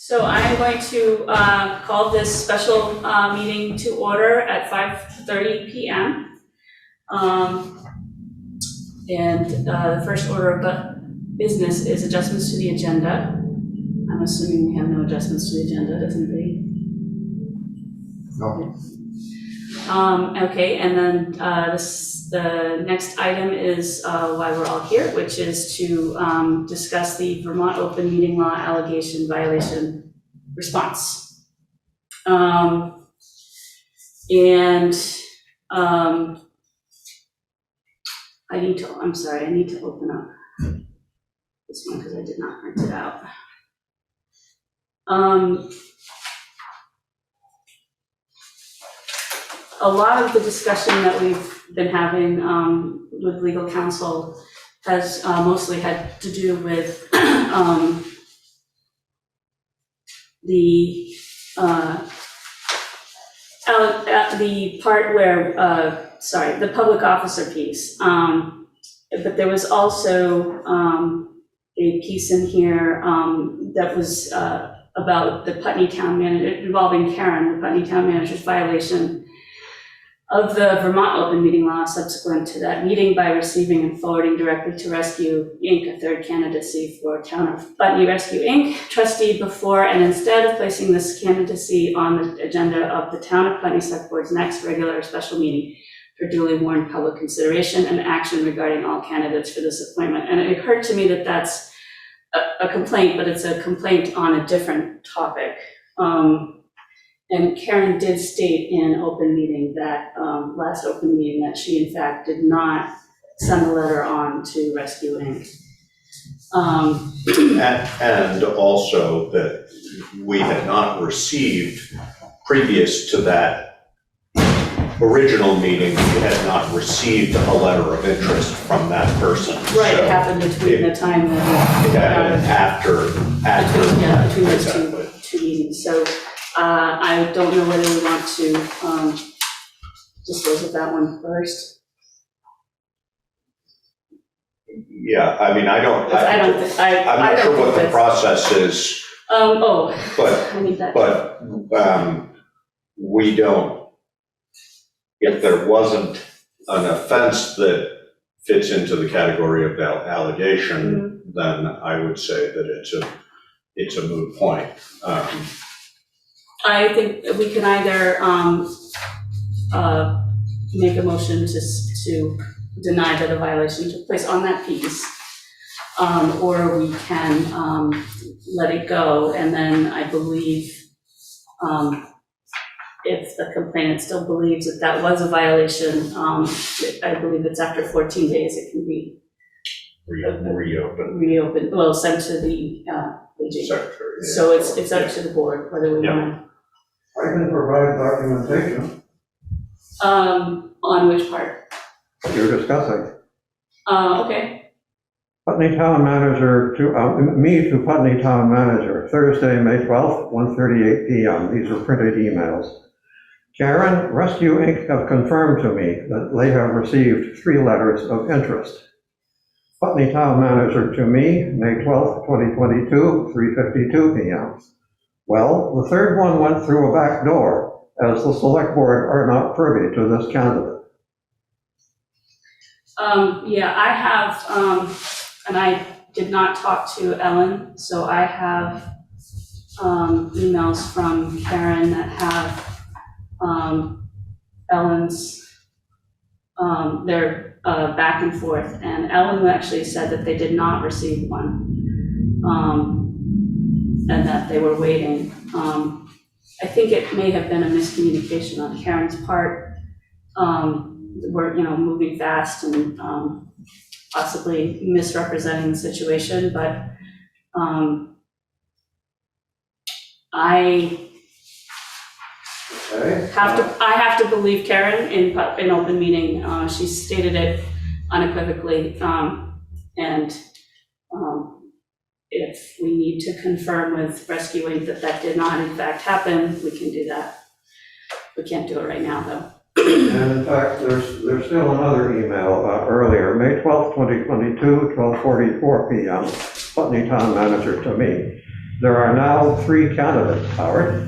So I'm going to call this special meeting to order at 5:30 p.m. And the first order of business is adjustments to the agenda. I'm assuming we have no adjustments to the agenda, does anybody? No. Okay, and then the next item is why we're all here, which is to discuss the Vermont Open Meeting Law allegation violation response. I need to open up this one because I did not print it out. A lot of the discussion that we've been having with legal counsel has mostly had to do with the part where, the public officer piece. But there was also a piece in here that was about the Putney town manager, involving Karen, the Putney town manager's violation of the Vermont Open Meeting Law subsequent to that meeting by receiving and forwarding directly to Rescue Inc. a third candidacy for Town of Putney Rescue Inc. trustee before and instead of placing this candidacy on the agenda of the Town of Putney Selectboard's next regular or special meeting for duly warned public consideration and action regarding all candidates for this appointment. And it occurred to me that that's a complaint, but it's a complaint on a different topic. And Karen did state in open meeting that, last open meeting, that she in fact did not send a letter on to Rescue Inc. And also that we had not received, previous to that original meeting, we had not received a letter of interest from that person. Right, So it happened between the time that. it happened after. Between those Exactly. two meetings. So I don't know whether we want to dispose of that one first. Yeah, I mean, I'm not sure what the process is, but, I need that. we don't, if there wasn't an offense that fits into the category of allegation, then I would say that it's a moot point. I think we can either make a motion to deny that a violation took place on that piece, or we can let it go, and then I believe if the complainant still believes that that was a violation, I believe it's after 14 days it can be reopened, well, sent to the AG. Secretary. So it's up to the board whether we want. I can provide documentation. On which part? What you're discussing. Okay. Putney Town Manager to Putney Town Manager, Thursday, May 12th, 1:38 p.m. These are printed emails. Karen, Rescue Inc. have confirmed to me that they have received 3 letters of interest. Putney Town Manager to me, May 12th, 2022, 3:52 p.m. Well, the third one went through a back door, as the select board are not privy to this candidate. Yeah, I have, and I did not talk to Ellen, so I have emails from Karen that have Ellen's, their back and forth, and Ellen actually said that they did not receive one, and that they were waiting. I think it may have been a miscommunication on Karen's part. We're, moving fast and possibly misrepresenting the situation, but I have to believe Karen in open meeting. She stated it unequivocally, and if we need to confirm with Rescue Inc. that did not in fact happen, we can do that. We can't do it right now, though. And in fact, there's still another email earlier, May 12th, 2022, 12:44 p.m., Putney Town Manager to me. There are now 3 candidates, Howard.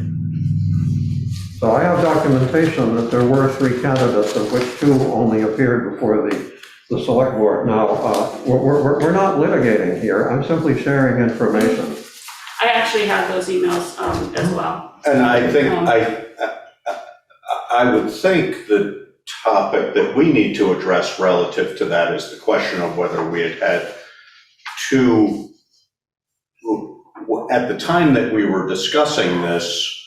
So I have documentation that there were 3 candidates, of which 2 only appeared before the select board. Now, we're not litigating here. I'm simply sharing information. I actually have those emails as well. And I think, I would think the topic that we need to address relative to that is the question of whether we had 2, at the time that we were discussing this,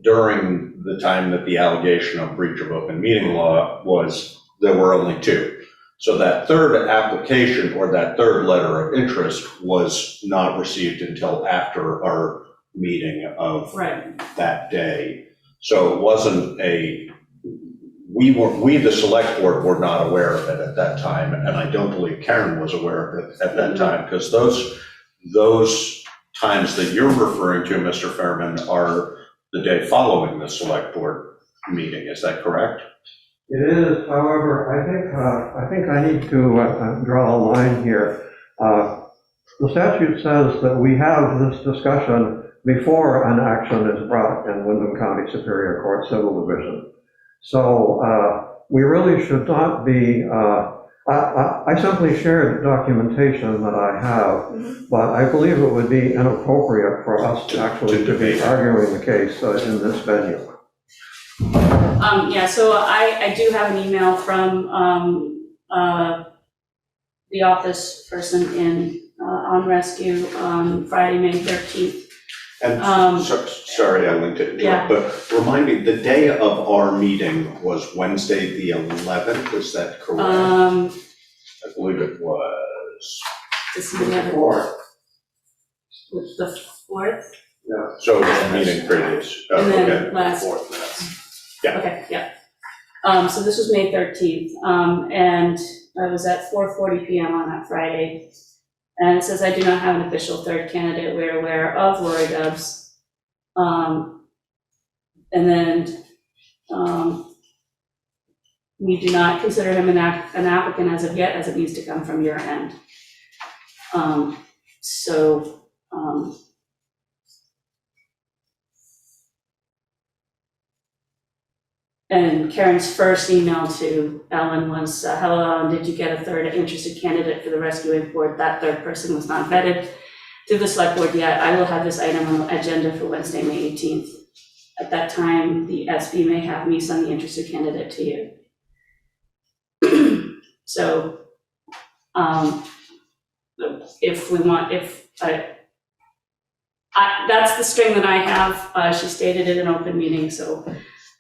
during the time that the allegation of breach of open meeting law was, there were only 2. So that third application or that third letter of interest was not received until after our meeting of that day. So it wasn't we, the select board, were not aware of it at that time, and I don't believe Karen was aware of it at that time, because those times that you're referring to, Mr. Fairman, are the day following the select board meeting. Is that correct? It is, however, I think I need to draw a line here. The statute says that we have this discussion before an action is brought in Windham County Superior Court Civil Division. So we really should not be, I simply shared documentation that I have, but I believe it would be inappropriate for us to actually be arguing the case in this venue. Yeah, so I do have an email from the office person on rescue on Friday, May 13th. And sorry, I linked it, but remind me, the day of our meeting was Wednesday the 11th, is that correct? I believe it was. Does somebody have it? 4th. With the 4th? Yeah. So it was a meeting previous. And then okay. last. 4th. Yeah. Okay, yeah. So this was May 13th, and I was at 4:40 p.m. on that Friday. And it says, I do not have an official third candidate. We're aware of Lori Dubs. And then we do not consider him an applicant as of yet, as it needs to come from your end. And Karen's first email to Ellen was, hello, Ellen, did you get a third interested candidate for the rescuing board? That third person was not vetted to the select board yet. I will have this item on the agenda for Wednesday, May 18th. At that time, the SB may have me send the interested candidate to you. So, that's the string that I have. She stated it in an open meeting, so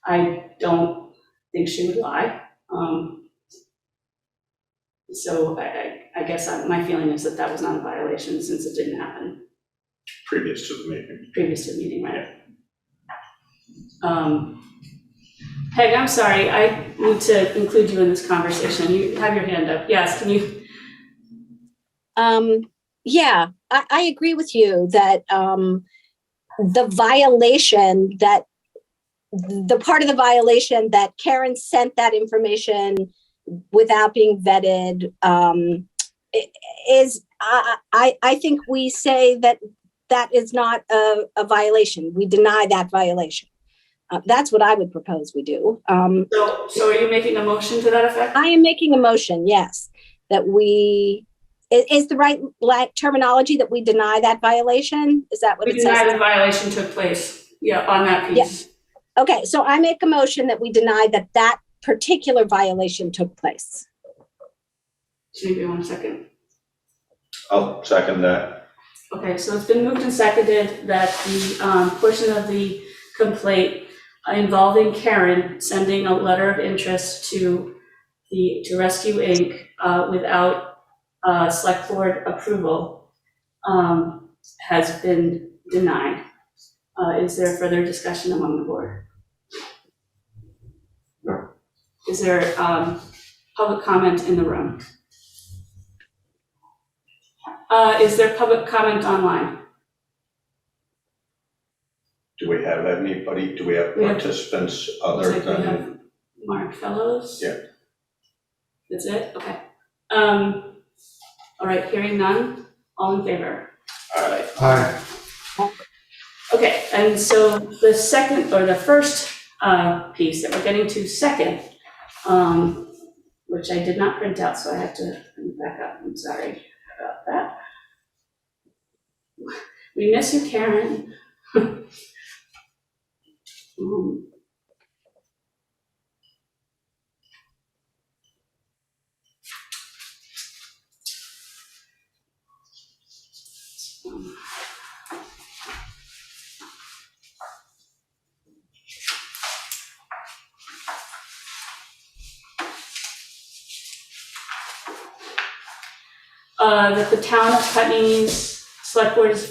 I don't think she would lie. So I guess my feeling is that was not a violation since it didn't happen. Previous to the meeting. Previous to the meeting, right? Peg, I'm sorry, I need to include you in this conversation. You have your hand up. Yes, can you? Yeah, I agree with you that the violation that the part of the violation that Karen sent that information without being vetted is, I think we say that is not a violation. We deny that violation. That's what I would propose we do. So are you making a motion to that effect? I am making a motion, yes, that is the right terminology that we deny that violation? Is that what it says? We deny the violation took place, on that piece. Yeah. Okay, so I make a motion that we deny that particular violation took place. So give me 1 second. I'll second that. Okay, so it's been moved and seconded that the portion of the complaint involving Karen sending a letter of interest to Rescue Inc. Without select board approval has been denied. Is there further discussion among the board? No. Is there public comment in the room? Is there public comment online? Do we have anybody, do we have participants other Looks like we than? have Mark Fellows? Yeah. That's it? Okay. All right, hearing none, all in favor? Aye. Aye. and so the second, or the first piece that we're getting to second, which I did not print out, so I have to bring it back up. I'm sorry about that. We miss you, Karen. That the town of Putney's select board is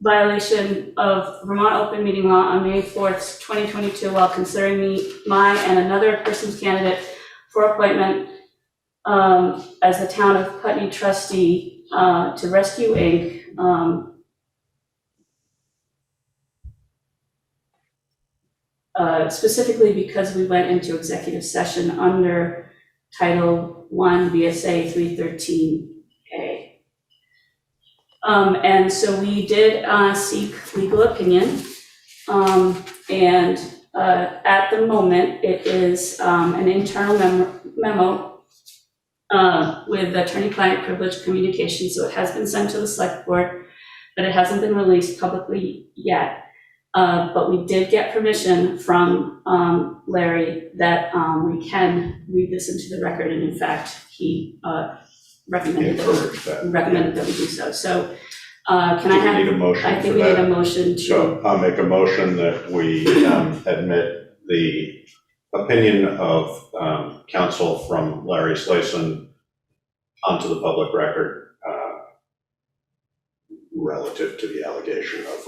violation of Vermont open meeting law on May 4th, 2022, while considering my and another person's candidate for appointment as the town of Putney trustee to Rescue Inc. Specifically because we went into executive session under Title 1 VSA 313A. And so we did seek legal opinion, and at the moment it is an internal memo with attorney-client privilege communication, so it has been sent to the select board, but it hasn't been released publicly yet. But we did get permission from Larry that we can read this into the record, and in fact, he recommended that we do so. So can I have? Do we need a motion for that? I think we need a motion to. So I'll make a motion that we admit the opinion of counsel from Larry Slayson onto the public record relative to the allegation of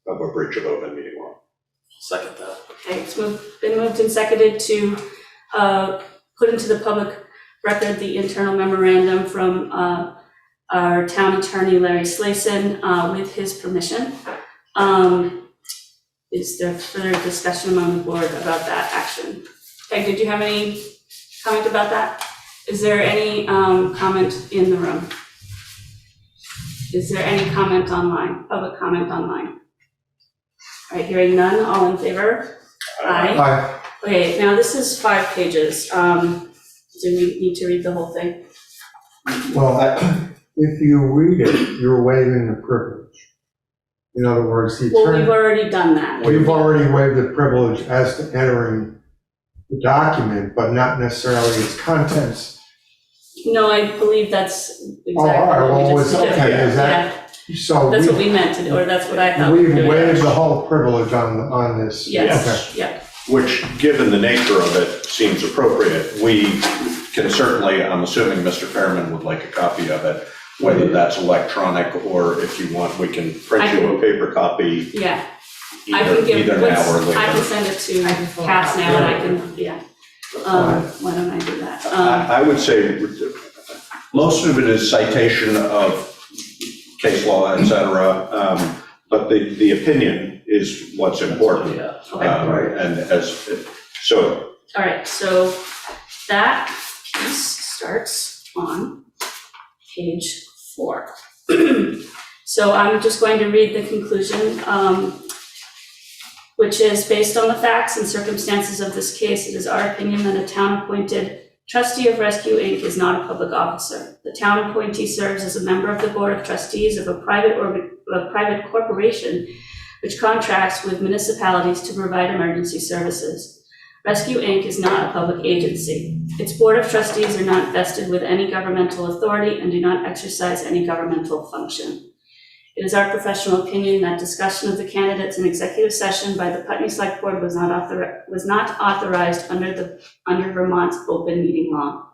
a breach of open meeting law. Second that. Okay, it's been moved and seconded to put into the public record the internal memorandum from our town attorney, Larry Slayson, with his permission. Is there further discussion among the board about that action? Peg, did you have any comment about that? Is there any comment in the room? Is there any comment online, public comment online? All right, hearing none, all in favor? Aye. Aye. Okay, now this is 5 pages. Do we need to read the whole thing? Well, if you read it, you're waiving the privilege. In other words, the Well, we've attorney, already done that. we've already waived the privilege as to entering the document, but not necessarily its contents. No, I believe that's exactly Oh, all right, what we well, just it's did. okay, is that, so That's what we, we meant to do, or that's what I thought we were we've doing. waived the whole privilege on this? Yes, yeah. Which, given the nature of it, seems appropriate. We can certainly, I'm assuming Mr. Fairman would like a copy of it, whether that's electronic or if you want, we can print you a paper copy Yeah, I can give, either now or later. I can send it to Cass now and I can, yeah. Why don't I do that? I would say most of it is citation of case law, et cetera, but the opinion is what's important. Yeah. Okay. And as, so. All right, so that piece starts on page 4. So I'm just going to read the conclusion, which is based on the facts and circumstances of this case, it is our opinion that a town-appointed trustee of Rescue Inc. is not a public officer. The town appointee serves as a member of the board of trustees of a private corporation which contracts with municipalities to provide emergency services. Rescue Inc. is not a public agency. Its board of trustees are not vested with any governmental authority and do not exercise any governmental function. It is our professional opinion that discussion of the candidates in executive session by the Putney Select Board was not authorized under Vermont's open meeting law.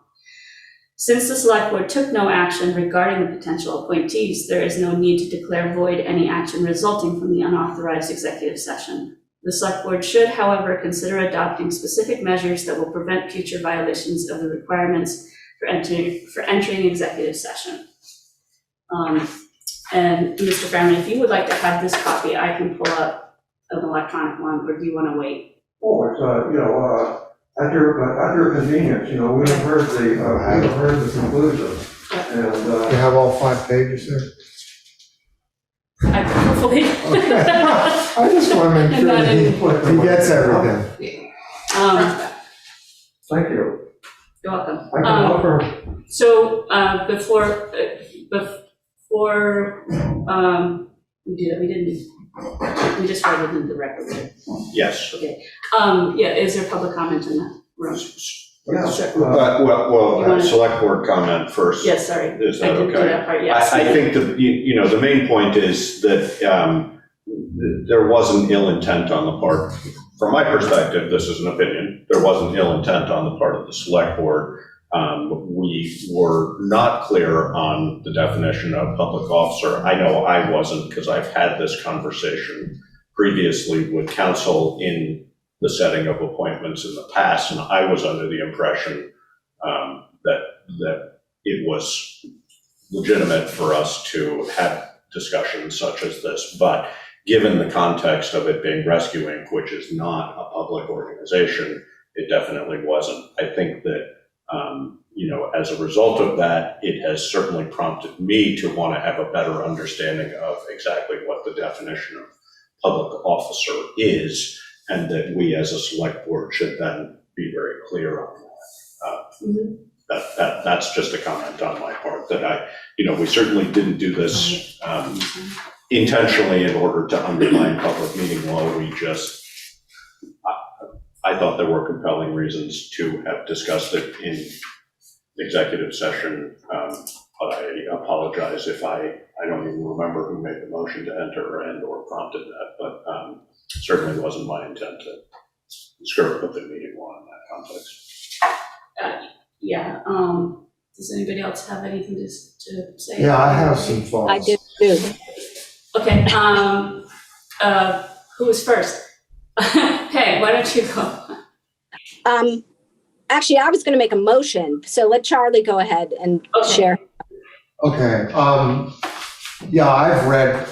Since the Select Board took no action regarding the potential appointees, there is no need to declare void any action resulting from the unauthorized executive session. The Select Board should, however, consider adopting specific measures that will prevent future violations of the requirements for entering executive session. And Mr. Fairman, if you would like to have this copy, I can pull up an electronic one, or do you want to wait? Oh, it's, at your convenience, we have heard the conclusion, and, You have all 5 pages there? Hopefully. I just want to make And sure that that he gets everything. Thank you. You're welcome. I can offer, So, before, we didn't, we just read it in the record, right? Yes. Yeah, is there public comment in that room? Well, select board comment first. Yes, sorry. Is I that didn't do okay? that part, yes. I think the main point is that there wasn't ill intent on the part, from my perspective, this is an opinion, there wasn't ill intent on the part of the select board. We were not clear on the definition of public officer. I know I wasn't, because I've had this conversation previously with counsel in the setting of appointments in the past, and I was under the impression that it was legitimate for us to have discussions such as this. But given the context of it being Rescue Inc., which is not a public organization, it definitely wasn't. I think that, as a result of that, it has certainly prompted me to want to have a better understanding of exactly what the definition of public officer is, and that we as a select board should then be very clear on that. That's just a comment on my part, that we certainly didn't do this intentionally in order to undermine public meeting law. I thought there were compelling reasons to have discussed it in executive session, but I apologize if I don't even remember who made the motion to enter or prompted that, but certainly wasn't my intent to skirt open meeting law in that context. Does anybody else have anything to say? Yeah, I have some thoughts. I did too. Okay, who was first? Okay, why don't you go? Actually, I was going to make a motion, so let Charlie go ahead and share. Okay, yeah, I've read,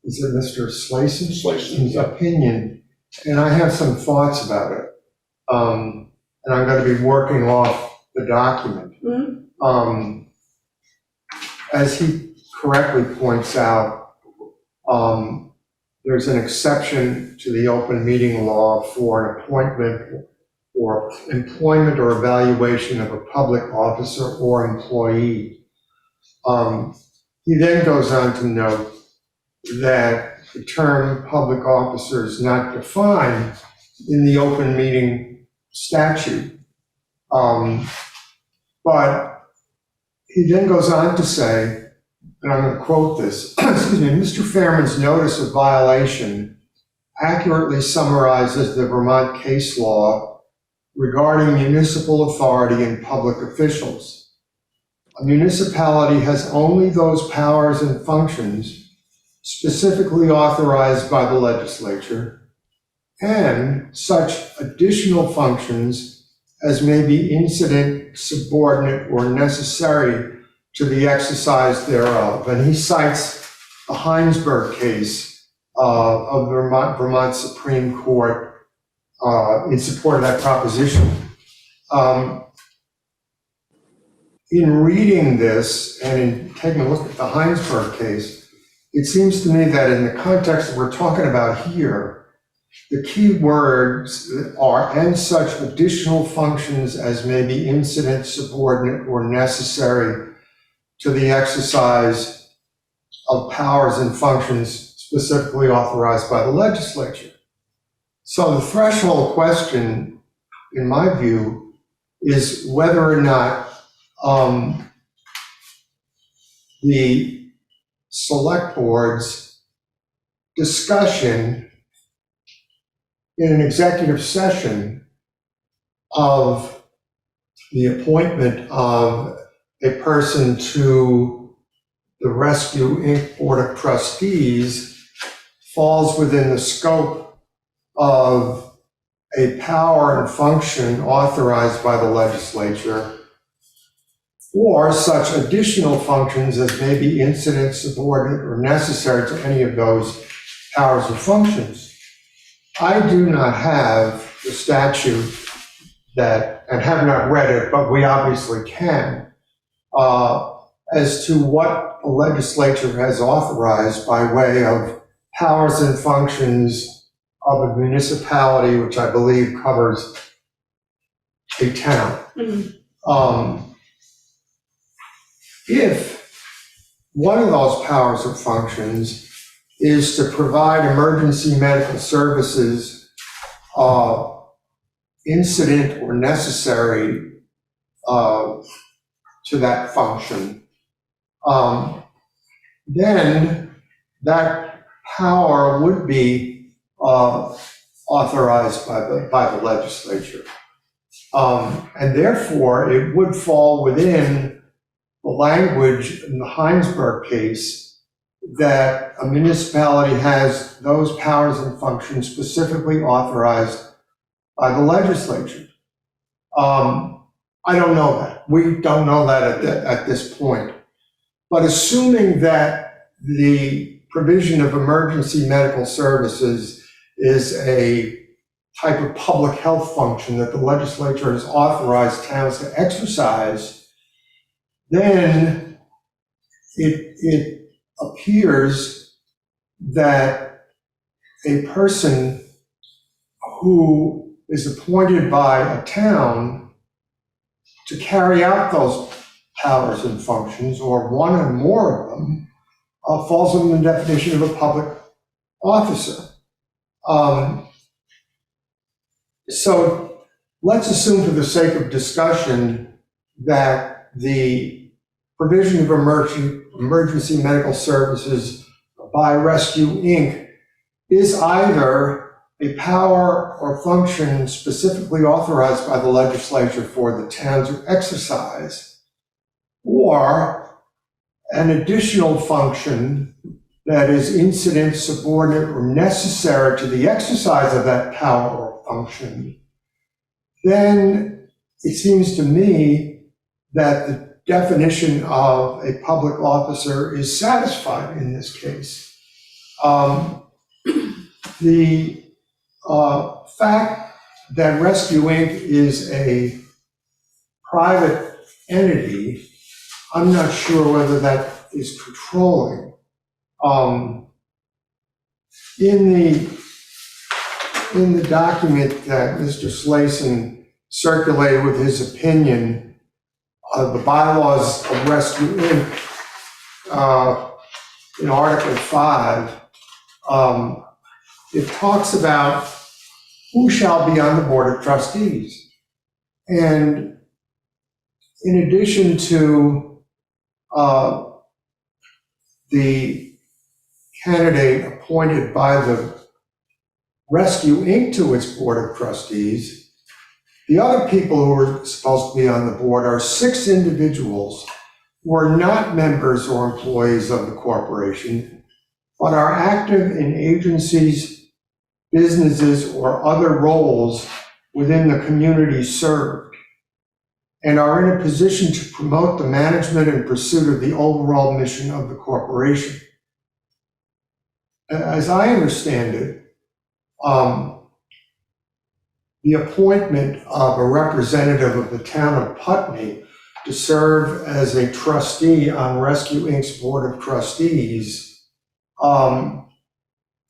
is it Mr. Slason's opinion, and I have some thoughts about it. And I'm going to be working off the document. Mm-hmm. As he correctly points out, there's an exception to the open meeting law for an appointment or employment or evaluation of a public officer or employee. He then goes on to note that the term public officer is not defined in the open meeting statute. But he then goes on to say, and I'm going to quote this, excuse me, Mr. Fairman's notice of violation accurately summarizes the Vermont case law regarding municipal authority and public officials. A municipality has only those powers and functions specifically authorized by the legislature, and such additional functions as may be incident, subordinate, or necessary to the exercise thereof. And he cites the Heinsberg case of the Vermont Supreme Court in support of that proposition. In reading this and in taking a look at the Heinsberg case, it seems to me that in the context that we're talking about here, the key words are, and such additional functions as may be incident, subordinate, or necessary to the exercise of powers and functions specifically authorized by the legislature. So the threshold question, in my view, is whether or not the select board's discussion in an executive session of the appointment of a person to the Rescue Inc. Board of Trustees falls within the scope of a power and function authorized by the legislature, or such additional functions as may be incident, subordinate, or necessary to any of those powers or functions. I do not have the statute that, and have not read it, but we obviously can, as to what what the legislature has authorized by way of powers and functions of a municipality, which I believe covers a town. If one of those powers or functions is to provide emergency medical services, incident or necessary to that function, then that power would be authorized by the legislature. And therefore, it would fall within the language in the Heinsberg case that a municipality has those powers and functions specifically authorized by the legislature. I don't know that. We don't know that at this point. But assuming that the provision of emergency medical services is a type of public health function that the legislature has authorized towns to exercise, then it appears that a person who is appointed by a town to carry out those powers and functions, or one or more of them, falls within the definition of a public officer. So let's assume, for the sake of discussion, that the provision of emergency medical services by Rescue Inc. is either a power or function specifically authorized by the legislature for the town to exercise, or an additional function that is incident, subordinate, or necessary to the exercise of that power or function, then it seems to me that the definition of a public officer is satisfied in this case. The fact that Rescue Inc. is a private entity, I'm not sure whether that is controlling. In the document that Mr. Slason circulated with his opinion of the bylaws of Rescue Inc., in Article 5, it talks about who shall be on the Board of Trustees. And in addition to the candidate appointed by the Rescue Inc. to its Board of Trustees, the other people who are supposed to be on the board are 6 individuals who are not members or employees of the corporation, but are active in agencies, businesses, or other roles within the community served, and are in a position to promote the management and pursuit of the overall mission of the corporation. As I understand it, the appointment of a representative of the town of Putney to serve as a trustee on Rescue Inc.'s Board of Trustees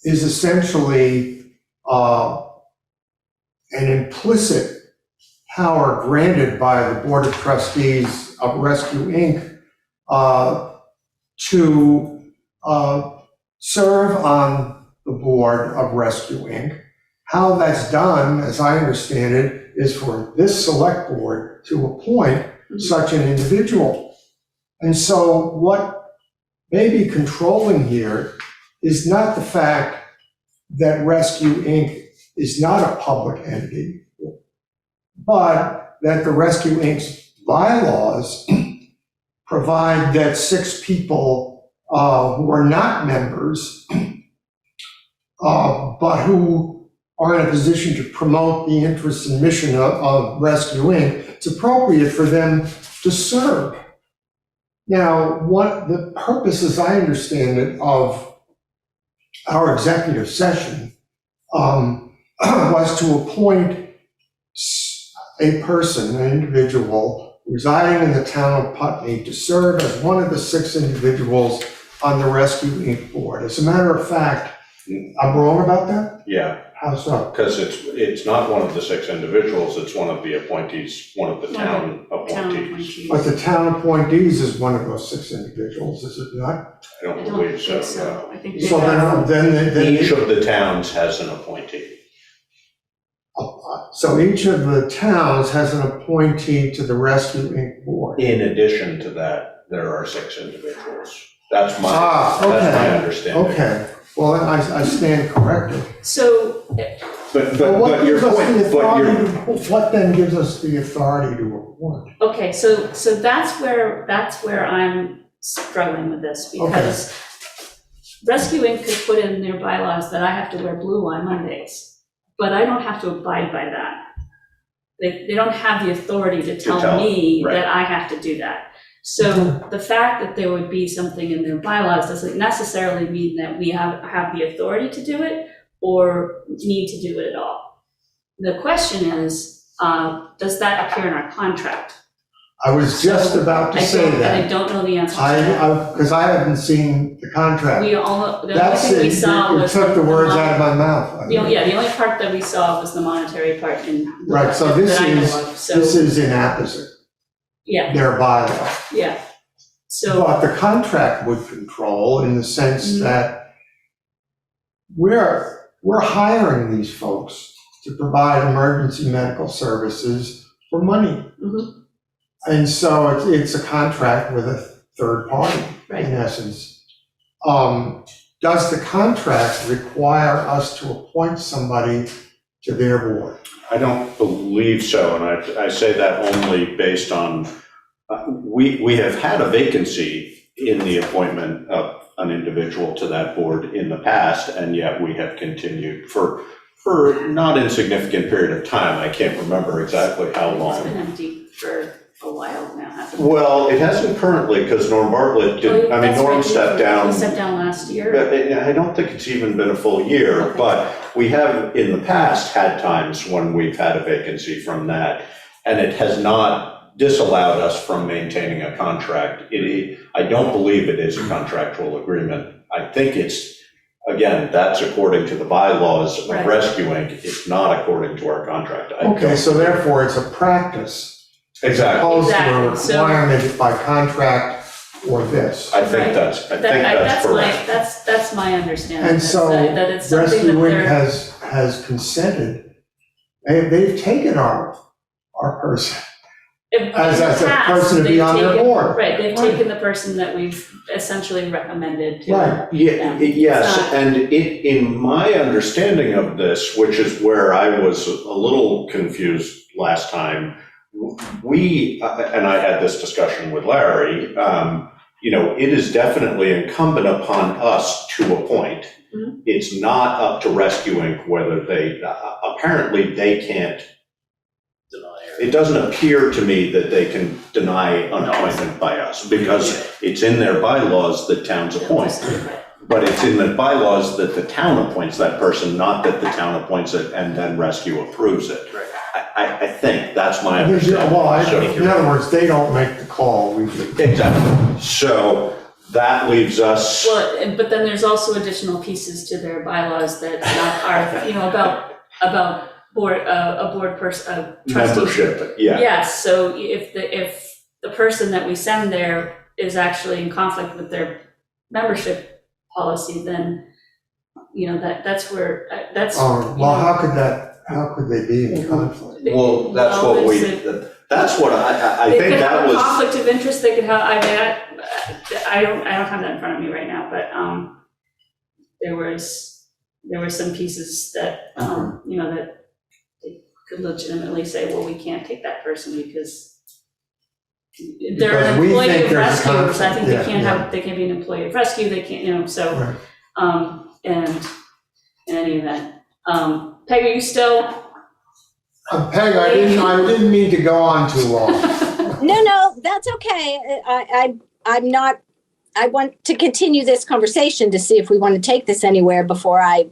is essentially an implicit power granted by the Board of Trustees of Rescue Inc. To serve on the board of Rescue Inc. How that's done, as I understand it, is for this select board to appoint such an individual. And so what may be controlling here is not the fact that Rescue Inc. is not a public entity, but that the Rescue Inc.'s bylaws provide that 6 people who are not members, but who are in a position to promote the interests and mission of Rescue Inc., it's appropriate for them to serve. Now, what the purpose, as I understand it, of our executive session was to appoint a person, an individual, residing in the town of Putney to serve as one of the 6 individuals on the Rescue Inc. board. As a matter of fact, I'm wrong about that? Yeah, How so? because it's not one of the 6 individuals, it's one of the appointees, one of the town Town appointees. appointees. But the town appointees is one of those 6 individuals, is it not? I don't I don't believe think so, so. I think they So have- then Each of the towns has an appointee. so each of the towns has an appointee to the Rescue Inc. board. In addition to that, there are 6 individuals. That's my Okay. understanding. Okay, well, I stand corrected. So, Well, what But your gives us point, the but your, authority, what then gives us the authority to appoint? okay, so that's where I'm struggling with this, because Rescue Inc. could put in their bylaws that I have to wear blue on Mondays, but I don't have to abide by that. They don't have the authority to tell me right. that I have to do that. So the fact that there would be something in their bylaws doesn't necessarily mean that we have the authority to do it or need to do it at all. The question is, does that appear in our contract? I was just about to say And I that. don't know the answer to that. Because I haven't seen the contract. The only That's thing we it, saw you was. took the words out of my mouth. The only part that we saw was the monetary part in. Right, so this that I know is, of. So, this is inapposite, yeah, their bylaw. yeah. So, But the contract would control in the sense Mhm. that we're hiring these folks to provide emergency medical services for money. Mhm. And so it's a contract with a third party, Right. in essence. Does the contract require us to appoint somebody to their board? I don't believe so, and I say that only based on, we have had a vacancy in the appointment of an individual to that board in the past, and yet we have continued for not insignificant period of time. I can't remember exactly how it's long. been empty for a while now, hasn't it? Well, it hasn't currently, because Norm Bartlett did, I mean, That's Norm right, stepped down. He stepped down last year. But I don't think it's even been a full year, Okay. but we have in the past had times when we've had a vacancy from that, and it has not disallowed us from maintaining a contract. I don't believe it is a contractual agreement. I think it's, again, that's according to the bylaws of Right. rescuing. It's not according to our contract. I Okay, don't- so therefore it's a practice. Exactly. Opposed to a Exactly, so- requirement by contract or this. I think that's correct. That's my understanding. And so That it's something Rescue that Inc. they're. has consented. They've taken our person as a person to be on their board. Right, they've Right. taken the person that we've essentially recommended to. Right. Yeah, yes, and in my understanding of this, which is where I was a little confused last time, we, and I had this discussion with Larry, it is definitely incumbent upon us to appoint. Mhm. It's not up to Rescue Inc. whether apparently they can't, it doesn't appear to me that they can deny an appointment by us, because it's in their bylaws that towns appoint. But it's in the bylaws that the town appoints that person, not that the town appoints it and then Rescue approves it. I think, that's my understanding. So- In other words, they don't make the call, we do. Exactly. So that leaves us, Well, but then there's also additional pieces to their bylaws that are, about board, a board person, a trustee. membership, yeah. Yes, so if the person that we send there is actually in conflict with their membership policy, then, that's where, that's. Well, how could they be in conflict? Well, that's Well, what we, there's that's what I They think could have that a was, conflict of interest, they could have, I don't have that in front of me right now, but, there were some pieces that, that they could legitimately say, well, we can't take that person because they're Because an we employee think of there's a rescue, I think they conflict, can't they can't be an employee of rescue, they can't, so, Right. and in any event. Peg, are you still? Peg, I didn't mean to go on too long. No, that's okay. I'm not, I want to continue this conversation to see if we want to take this anywhere before I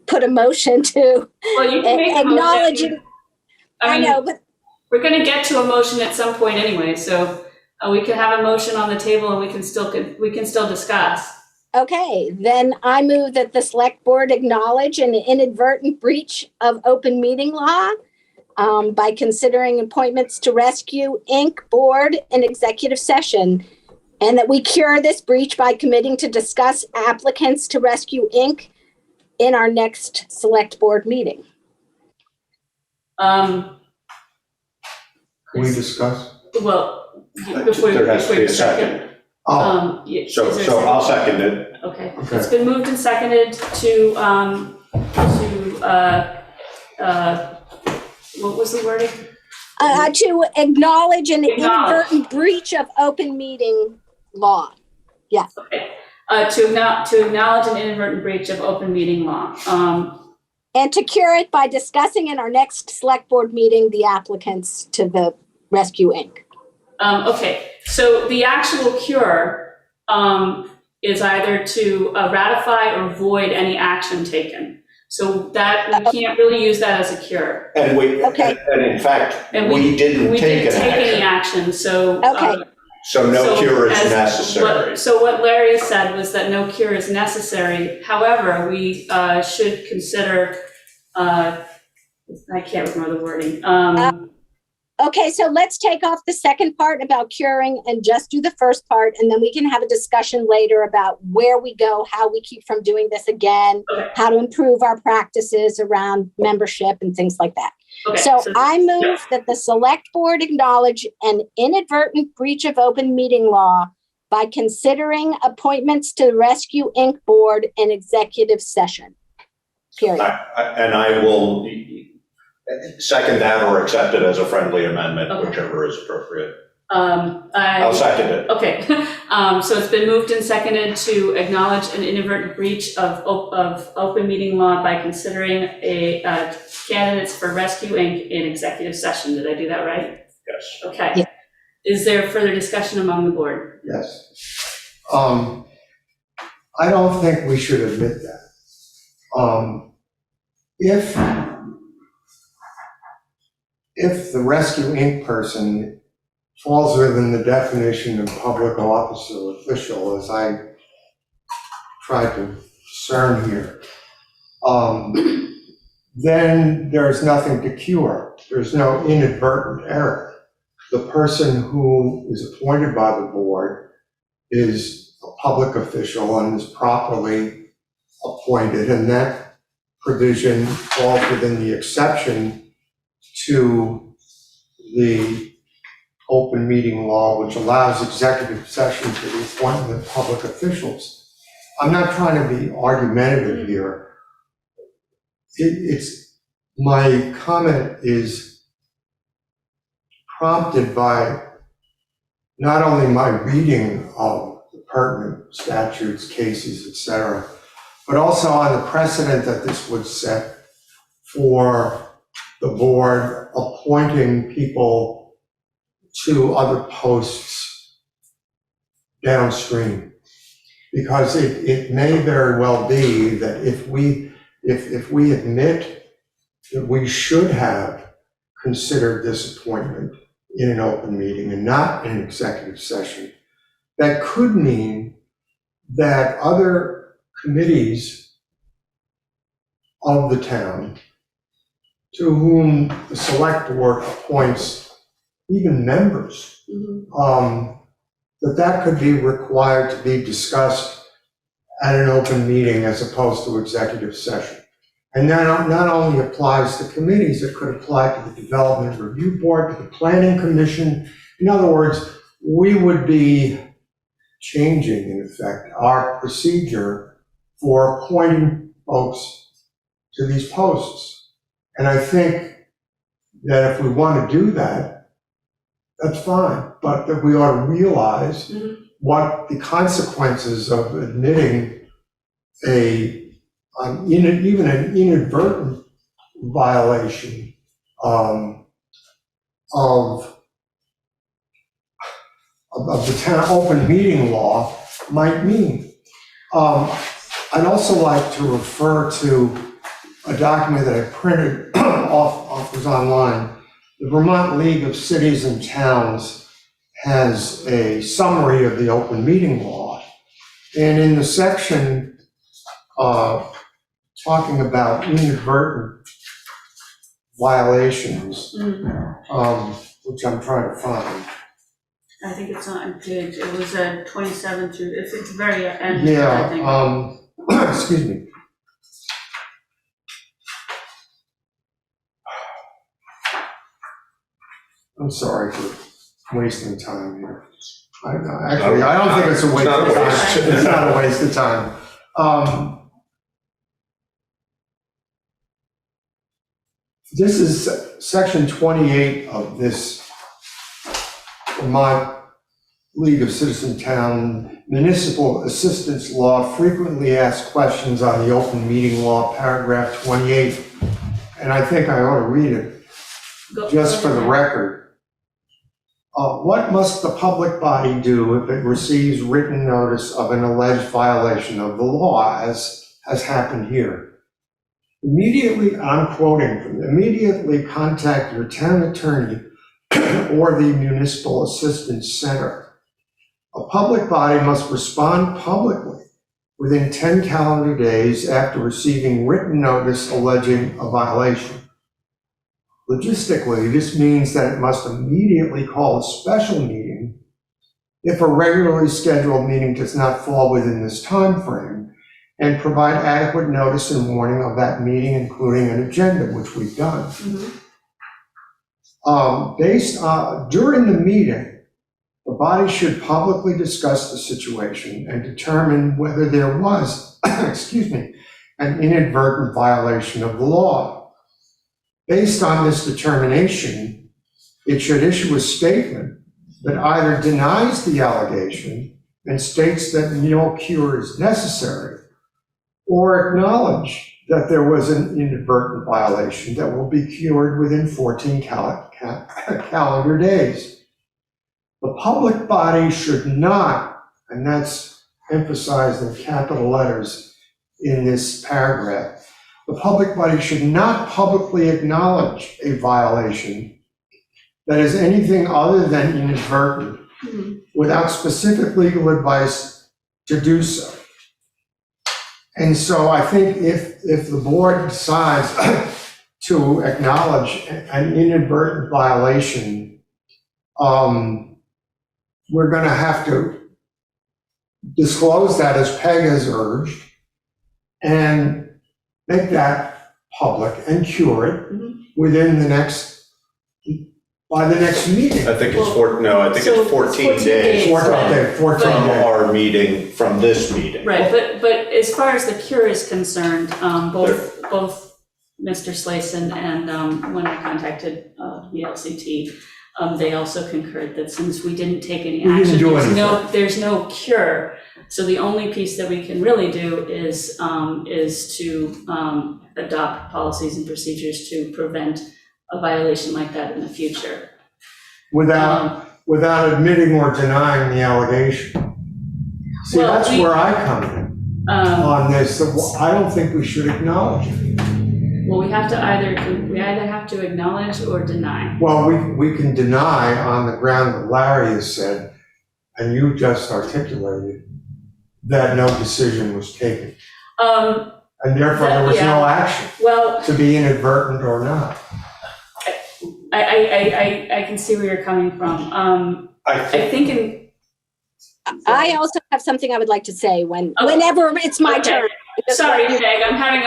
put a motion to Well, you can make a motion. acknowledging. I mean, know, but We're gonna get to a motion at some point anyway, so we could have a motion on the table and we can still discuss. Okay, then I move that the select board acknowledge an inadvertent breach of open meeting law by considering appointments to Rescue Inc. board in executive session, and that we cure this breach by committing to discuss applicants to Rescue Inc. in our next select board meeting. Can we discuss? Well, before There has to be you a second. Oh, yeah, So, is there a so second? I'll second it. Okay, Okay. it's been moved and seconded to, what was the wording? To acknowledge an Acknowledge. inadvertent breach of open meeting law. Okay, to acknowledge an inadvertent breach of open meeting law. And to cure it by discussing in our next select board meeting the applicants to the Rescue Inc. Okay, so the actual cure, is either to ratify or void any action taken. So that, we can't really use that as a cure. And Okay. and in fact, And we didn't take an any action. action, so. Okay. So no cure is as necessary. So what Larry said was that no cure is necessary. However, we should consider, I can't remember the wording. Okay, so let's take off the second part about curing and just do the first part, and then we can have a discussion later about where we go, how we keep from doing this again, Okay. how to improve our practices around membership and things like that. Okay, So I move that the select board acknowledge an inadvertent breach of open meeting law by considering appointments to the Rescue Inc. board in executive session. Period. And I will second that or accept it as a friendly amendment, Okay. whichever is appropriate. I'll second it. Okay, so it's been moved and seconded to acknowledge an inadvertent breach of open meeting law by considering candidates for Rescue Inc. in executive session. Did I do that right? Yes. Okay. Yeah. Is there further discussion among the board? yes. I don't think we should admit that. If the Rescue Inc. person falls within the definition of public officer or official, as I tried to discern here, then there's nothing to cure. There's no inadvertent error. The person who is appointed by the board is a public official and is properly appointed, and that provision falls within the exception to the open meeting law, which allows executive session for the appointment of public officials. I'm not trying to be argumentative here. My comment is prompted by not only my reading of the pertinent statutes, cases, et cetera, but also on the precedent that this would set for the board appointing people to other posts downstream. Because it may very well be that if we admit that we should have considered this appointment in an open meeting and not in an executive session, that could mean that other committees of the town to whom the select board appoints even members, that could be required to be discussed at an open meeting as opposed to executive session. And that not only applies to committees, it could apply to the Development Review Board, to the Planning Commission. In other words, we would be changing, in effect, our procedure for appointing folks to these posts. And I think that if we want to do that, that's fine, but that we ought to realize what the consequences of admitting even an inadvertent violation of the town open meeting law might mean. I'd also like to refer to a document that I printed off was online, the Vermont League of Cities and Towns has a summary of the open meeting law. And in the section talking about inadvertent violations, which I'm trying to find. I think it's on page, it was 27 through, it's very end, I think. Yeah, excuse me. I'm sorry for wasting time here. Actually, I don't think it's a waste of time. It's not a waste of time. This is section 28 of this Vermont League of Citizen Town Municipal Assistance Law. Frequently asked questions on the open meeting law, paragraph 28. And I think I ought to read it just for the record. What must the public body do if it receives written notice of an alleged violation of the law, as has happened here? Immediately, I'm quoting from, immediately contact your town attorney or the Municipal Assistance Center. A public body must respond publicly within 10 calendar days after receiving written notice alleging a violation. Logistically, this means that it must immediately call a special meeting if a regularly scheduled meeting does not fall within this time frame, and provide adequate notice and warning of that meeting, including an agenda, which we've done. During the meeting, the body should publicly discuss the situation and determine whether there was, an inadvertent violation of the law. Based on this determination, it should issue a statement that either denies the allegation and states that no cure is necessary, or acknowledge that there was an inadvertent violation that will be cured within 14 calendar days. The public body should not, and that's emphasized in capital letters in this paragraph, the public body should not publicly acknowledge a violation that is anything other than inadvertent without specific legal advice to do so. And so I think if the board decides to acknowledge an inadvertent violation, we're going to have to disclose that, as Peg has urged, and make that public and cure it within by the next meeting. I think it's 14 days 14 from days. our meeting, from this meeting. Right, but as far as the cure is concerned, both Mr. Slayson and when I contacted the LCT, they also concurred that since we didn't take any action, there's no cure. So the only piece that we can really do is to adopt policies and procedures to prevent a violation like that in the future. Without admitting or denying the allegation. See, Well, that's where I come in on this. So I don't think we should acknowledge it. Well, we either have to acknowledge or deny. Well, we can deny on the ground that Larry has said, and you just articulated, that no decision was taken. And therefore there was no action, to be inadvertent or not. I can see where you're coming from. I also have something I would like to say whenever it's my turn. Sorry, Peg, I'm having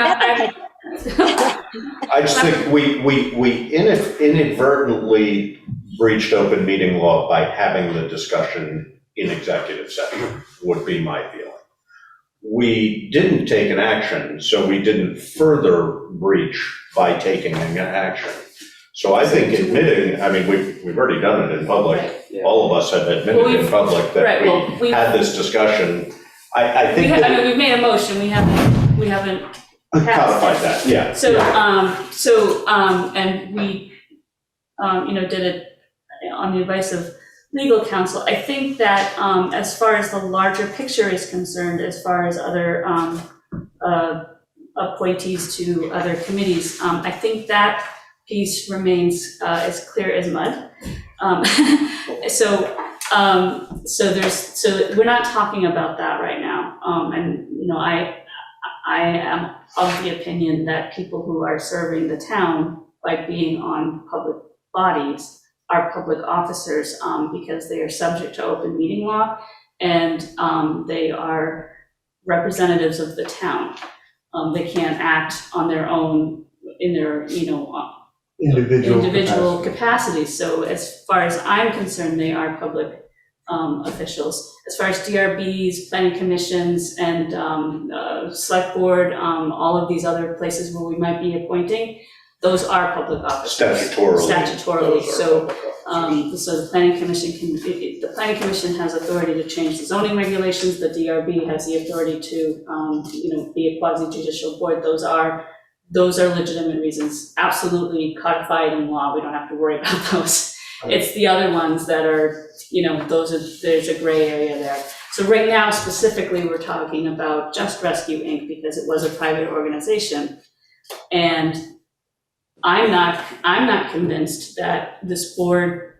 I just think we inadvertently breached open meeting law by having the discussion in executive session, would be my feeling. We didn't take an action, so we didn't further breach by taking an action. So I think admitting, I mean, we've already done it in public. Right, yeah. All of us have admitted in public that we had this discussion. I think we've made a motion, we haven't codified that, yeah. So, and we, did it on the advice of legal counsel. I think that as far as the larger picture is concerned, as far as other appointees to other committees, I think that piece remains as clear as mud. So we're not talking about that right now. And, you know, I am of the opinion that people who are serving the town by being on public bodies are public officers, because they are subject to open meeting law, and they are representatives of the town. They can't act on their own in their, you know, individual capacities. So as far as I'm concerned, they are public officials. As far as DRBs, planning commissions, and select board, all of these other places where we might be appointing, those are public officers. Statutorily. So, so the planning commission the planning commission has authority to change the zoning regulations. The DRB has the authority to, you know, be a quasi-judicial board. Those are legitimate reasons, absolutely codified in law. We don't have to worry about those. It's the other ones that are, you know, there's a gray area there. So right now, specifically, we're talking about Just Rescue Inc. because it was a private organization. And I'm not convinced that this board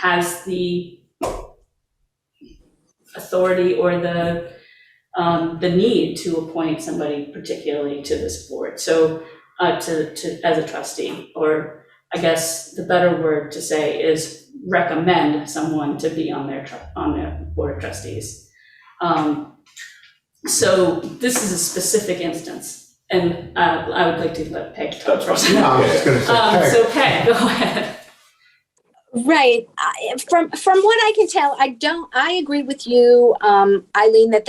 has the authority or the need to appoint somebody particularly to this board. So to as a trustee, or I guess the better word to say is recommend someone to be on their board of trustees. So this is a specific instance. And I would like to let Peg talk first. Yeah, I was just going to say, Peg. So Peg, go ahead. Right. From what I can tell, I agree with you, Eileen, that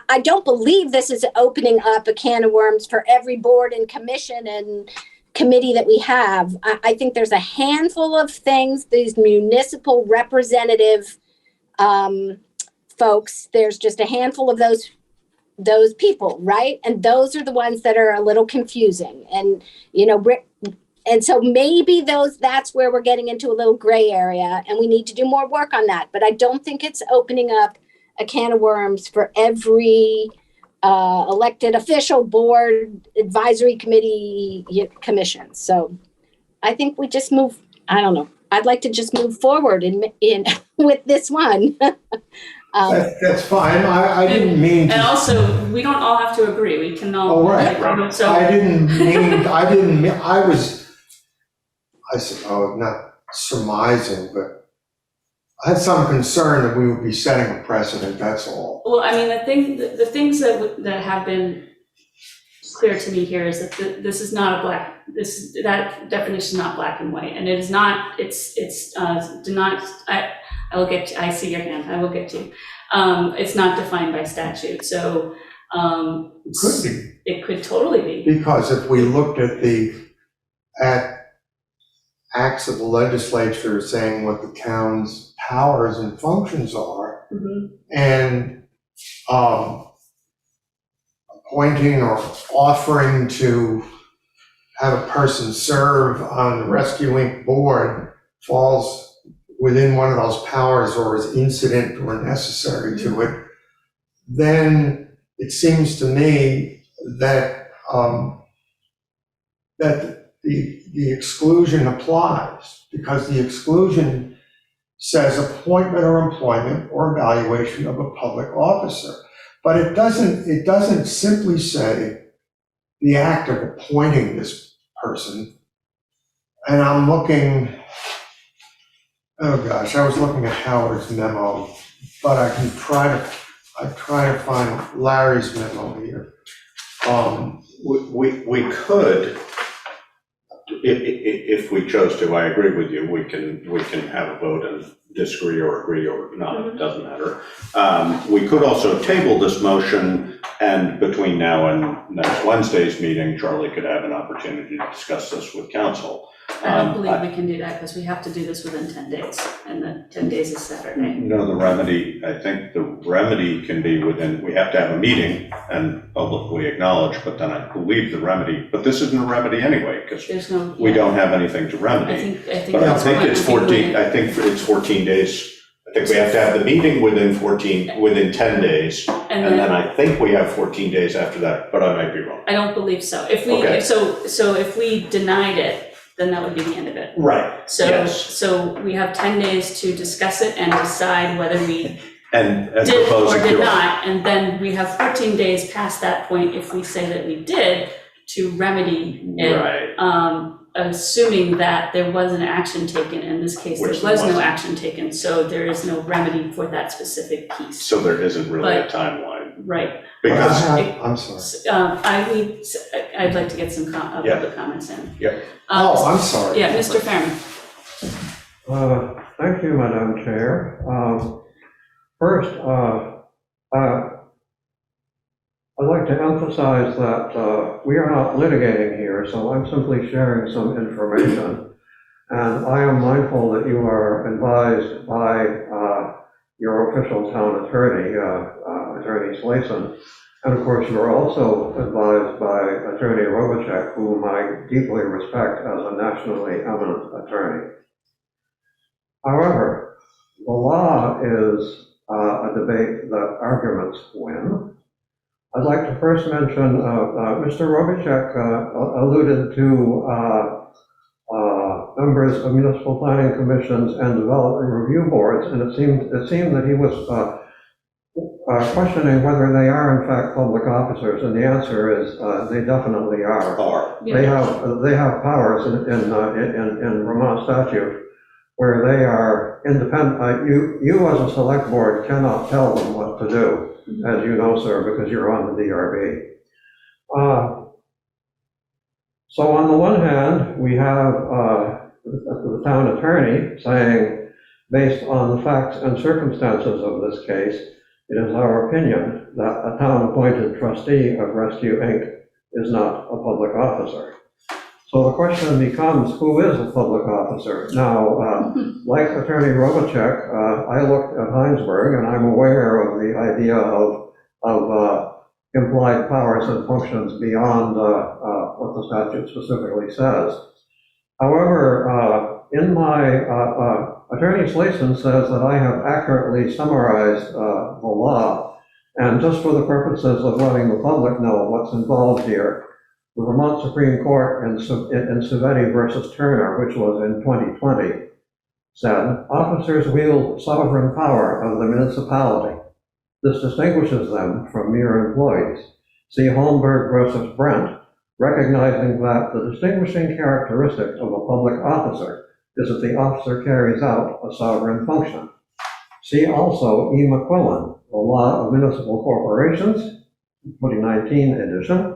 I don't believe this is opening up a can of worms for every board and commission and committee that we have. I think there's a handful of things, these municipal representative folks, there's just a handful of those people, right? And those are the ones that are a little confusing. And, you know, and so maybe that's where we're getting into a little gray area, and we need to do more work on that. But I don't think it's opening up a can of worms for every elected official, board, advisory committee, commission. So I think we just I don't know. I'd like to just move forward in with this one. That's fine. I didn't mean to. And also, we don't all have to agree. We can all. Oh, right. So I suppose, not surmising, but I had some concern that we would be setting a precedent, that's all. Well, I mean, the things that have been clear to me here is that this is not that definition is not black and white, and it is not. I will get to, I see your hand. I will get to you. It's not defined by statute, so It could be. It could totally be. Because if we looked at acts of the legislature saying what the town's powers and functions are, Mm-hmm. and appointing or offering to have a person serve on the Rescue Inc. board falls within one of those powers or is incident or necessary to it, then it seems to me that that the exclusion applies, because the exclusion says appointment or employment or evaluation of a public officer. But it doesn't simply say the act of appointing this person. And I'm looking, oh gosh, I was looking at Howard's memo, but I try to find Larry's memo here. We could, if we chose to, I agree with you, we can have a vote and disagree or agree or not, it doesn't matter. We could also table this motion, and between now and next Wednesday's meeting, Charlie could have an opportunity to discuss this with council. I don't believe we can do that because we have to do this within 10 days, and the 10 days is Saturday. No, I think the remedy can be within, we have to have a meeting and publicly acknowledge, but then I believe the remedy, but this isn't a remedy anyway, because we don't have anything to remedy. I think But I that's think what it's we 14, would- I think it's 14 days. I think we have to have the meeting within 10 days, and then I think we have 14 days after that, but I might be wrong. I don't believe so. If we, Okay. so if we denied it, then that would be the end of it. Right, So, yes. so we have 10 days to discuss it and decide whether we And did propose or a did cure. not, and then we have 14 days past that point if we say that we did to remedy it. Right, Assuming that there was an action taken, in this case, there Which was there no wasn't. action taken, so there is no remedy for that specific piece. so there isn't really a But- timeline, Right. because, I'm sorry. I'd like to get some Yeah. public comments in. Yeah. Oh, I'm sorry. Yeah, Mr. Fairman. Thank you, Madam Chair. First, I'd like to emphasize that we are not litigating here, so I'm simply sharing some information. And I am mindful that you are advised by your official town attorney, Attorney Slayson. And of course, you are also advised by Attorney Robichek, whom I deeply respect as a nationally eminent attorney. However, the law is a debate that arguments win. I'd like to first mention, Mr. Robichek alluded to members of municipal planning commissions and development review boards, and it seemed that he was questioning whether they are in fact public officers, and the answer is they definitely are. They have powers in Vermont statute where they are independent. You as a select board cannot tell them what to do, as you know, sir, because you're on the DRB. So on the one hand, we have the town attorney saying, based on the facts and circumstances of this case, it is our opinion that a town-appointed trustee of Rescue Inc. is not a public officer. So the question becomes, who is a public officer? Now, like Attorney Robichek, I looked at Heinsberg, and I'm aware of the idea of implied powers and functions beyond what the statute specifically says. However, in my, Attorney Slayson says that I have accurately summarized the law, and just for the purposes of letting the public know what's involved here, the Vermont Supreme Court in Savetti versus Turner, which was in 2020, said, officers wield sovereign power of the municipality. This distinguishes them from mere employees. See Holmberg versus Brent, recognizing that the distinguishing characteristic of a public officer is that the officer carries out a sovereign function. See also E. McQuillan, The Law of Municipal Corporations, 2019 edition.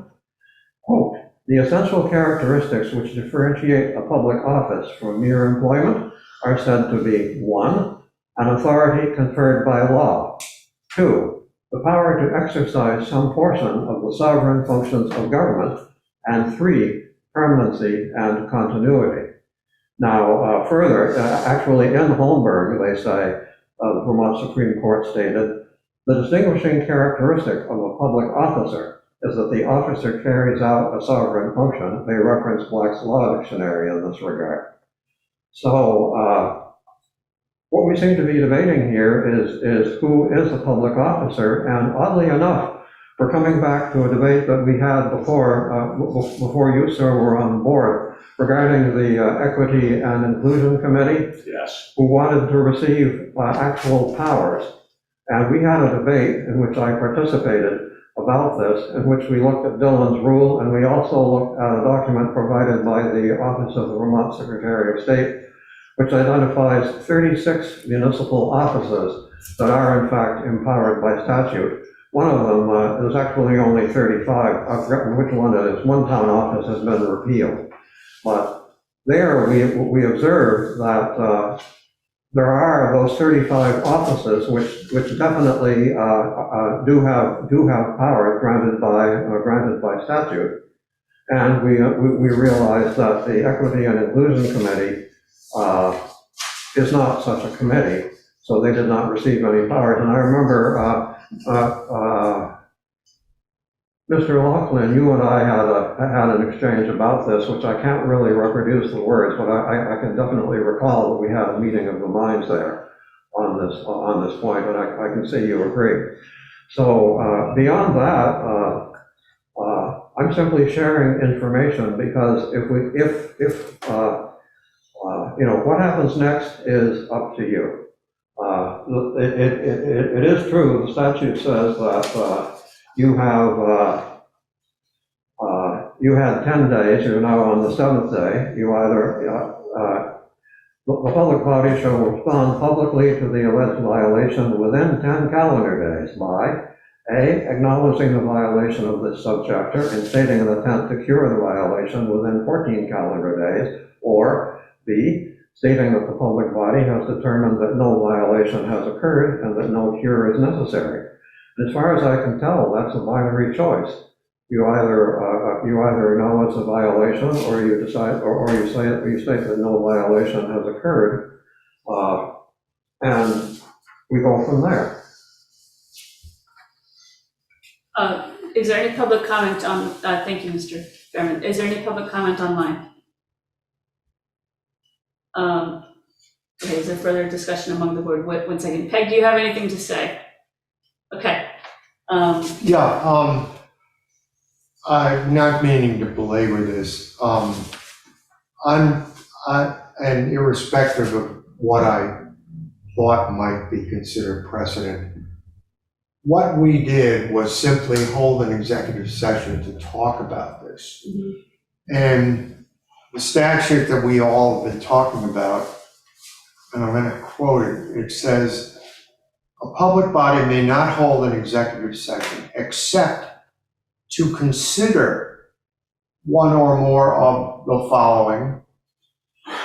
Quote, the essential characteristics which differentiate a public office from mere employment are said to be 1, an authority conferred by law, 2, the power to exercise some portion of the sovereign functions of government, and 3, permanency and continuity. Now, further, actually in Holmberg, they say, the Vermont Supreme Court stated, the distinguishing characteristic of a public officer is that the officer carries out a sovereign function. They reference Black's Law Dictionary in this regard. So what we seem to be debating here is who is a public officer, and oddly enough, we're coming back to a debate that we had before you, sir, were on the board regarding the Equity and Inclusion Committee, yes. who wanted to receive actual powers. And we had a debate in which I participated about this, in which we looked at Dillon's rule, and we also looked at a document provided by the Office of the Vermont Secretary of State, which identifies 36 municipal offices that are in fact empowered by statute. One of them is actually only 35. I've forgotten which one it is. One town office has been repealed. But there we observed that there are those 35 offices which definitely do have powers granted by statute, and we realized that the Equity and Inclusion Committee is not such a committee, so they did not receive any powers. And I remember Mr. Laughlin, you and I had an exchange about this, which I can't really reproduce the words, but I can definitely recall that we had a meeting of the minds there on this point, and I can see you agree. So beyond that, I'm simply sharing information because what happens next is up to you. It is true, the statute says that you had 10 days, you're now on the 7th day. You either, the public body shall respond publicly to the alleged violation within 10 calendar days by A, acknowledging the violation of this subchapter and stating an attempt to cure the violation within 14 calendar days, or B, stating that the public body has determined that no violation has occurred and that no cure is necessary. As far as I can tell, that's a binary choice. You either acknowledge the violation, or you decide, or you state that no violation has occurred, and we go from there. Is there any public comment on, thank you, Mr. Fairman. Is there any public comment online? Okay, is there further discussion among the board? One second. Peg, do you have anything to say? Okay. I'm not meaning to belabor this. And irrespective of what I thought might be considered precedent, what we did was simply hold an executive session to talk about this. Mm-hmm. And the statute that we all have been talking about, and I'm going to quote it, it says, a public body may not hold an executive session except to consider one or more of the following: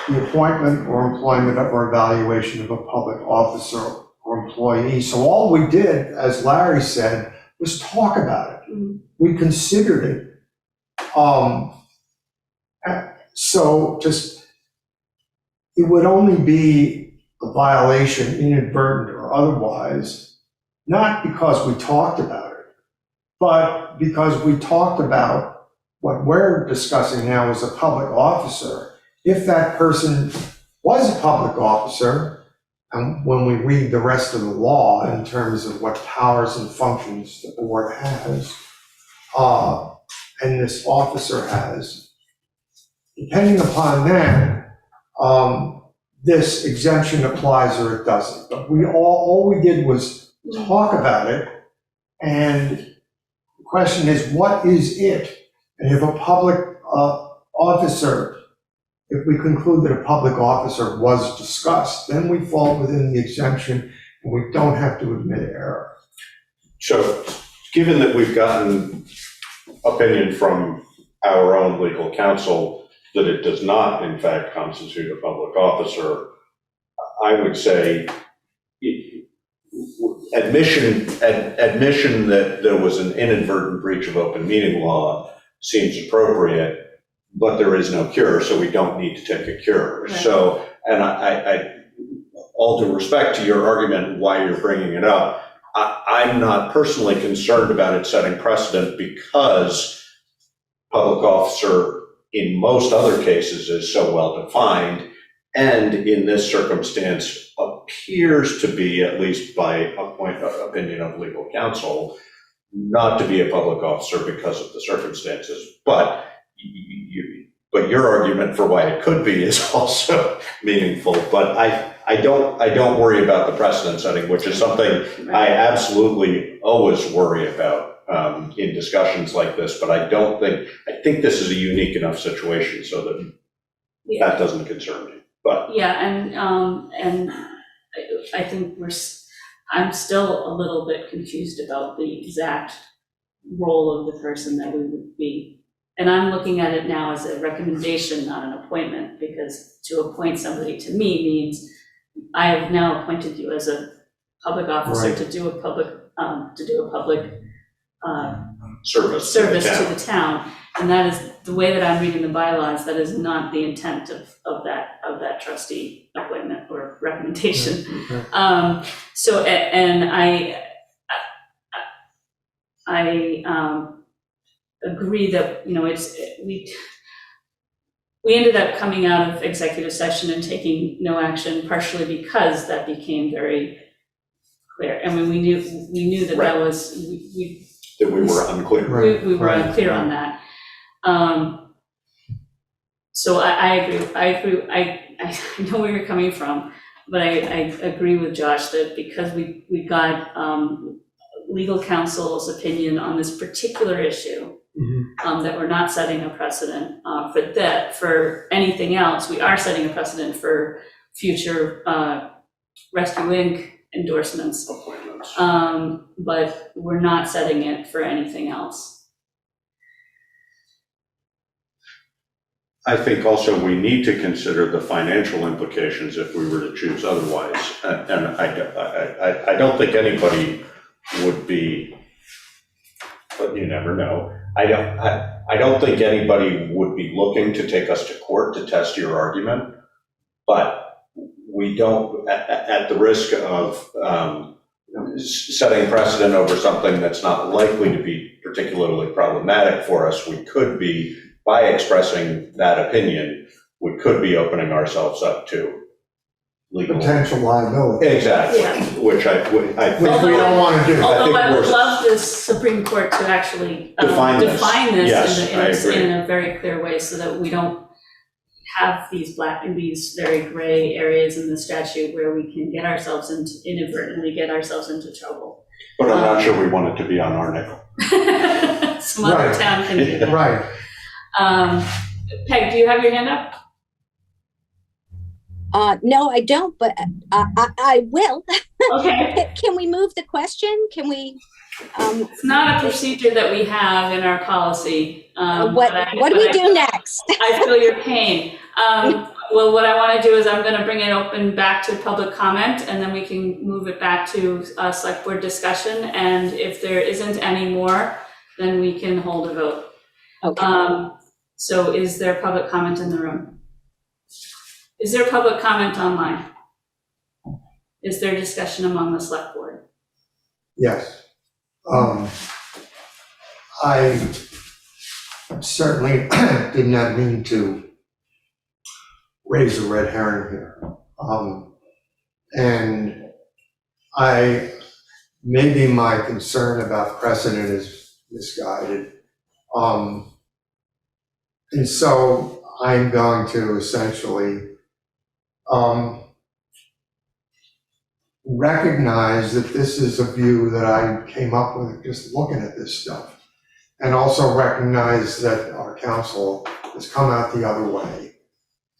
the appointment or employment or evaluation of a public officer or employee. So all we did, as Larry said, was talk about it. Mm-hmm. We considered it. So just, it would only be a violation, inadvertent or otherwise, not because we talked about it, but because we talked about what we're discussing now as a public officer. If that person was a public officer, and when we read the rest of the law in terms of what powers and functions the board has, and this officer has, depending upon that, this exemption applies or it doesn't. But all we did was talk about it, and the question is, what is it? And if a public officer, if we conclude that a public officer was discussed, then we fall within the exemption and we don't have to admit error. So, given that we've gotten opinion from our own legal counsel that it does not, in fact, constitute a public officer, I would say admission that there was an inadvertent breach of open meeting law seems appropriate, but there is no cure, so we don't need to take a cure. Right. So, and I, all due respect to your argument, why you're bringing it up, I'm not personally concerned about it setting precedent, because public officer in most other cases is so well defined, and in this circumstance appears to be, at least by opinion of legal counsel, not to be a public officer because of the circumstances. But your argument for why it could be is also meaningful. But I don't worry about the precedent setting, which is something I absolutely always worry about in discussions like this. But I think this is a unique enough situation so that that doesn't concern me. But yeah, and I think I'm still a little bit confused about the exact role of the person that we would be. And I'm looking at it now as a recommendation, not an appointment, because to appoint somebody to me means I have now appointed you as a public officer. Right. to do a public service to the town. And that is the way that I'm reading the bylaws. That is not the intent of that trustee appointment or recommendation. Okay. So, and I agree that, we ended up coming out of executive session and taking no action, partially because that became very clear. I mean, we knew that right. That was, that we were unclear. we were unclear on that. So I agree, I know where you're coming from, but I agree with Josh that because we got legal counsel's opinion on this particular issue, that we're not setting a precedent for anything else. We are setting a precedent for future Rescue Inc. endorsements, but we're not setting it for anything else. I think also we need to consider the financial implications if we were to choose otherwise. And I don't think anybody would be, but you never know. I don't think anybody would be looking to take us to court to test your argument, but we don't, at the risk of setting precedent over something that's not likely to be particularly problematic for us, we could be, by expressing that opinion, we could be opening ourselves up to legal. Potential liability. Exactly, Yeah. which I think. Which we don't want to do. Although I would we're- love the Supreme Court to actually Define this. Yes, I agree. in a very clear way so that we don't have these very gray areas in the statute where we can inadvertently get ourselves into trouble. But I'm not sure we want it to be on our nickel. Some other Right. town can do that. Right. Peg, do you have your hand up? No, I don't, but I will. Okay. Can we move the question? Can we? It's not a procedure that we have in our policy. What do we do next? I feel your pain. Well, what I want to do is I'm going to bring it open back to public comment, and then we can move it back to select board discussion. And if there isn't any more, then we can hold a vote. Okay. So is there public comment in the room? Is there public comment online? Is there discussion among the select board? Yes. I certainly did not mean to raise a red herring here. And maybe my concern about precedent is misguided. And so I'm going to essentially recognize that this is a view that I came up with just looking at this stuff, and also recognize that our council has come out the other way.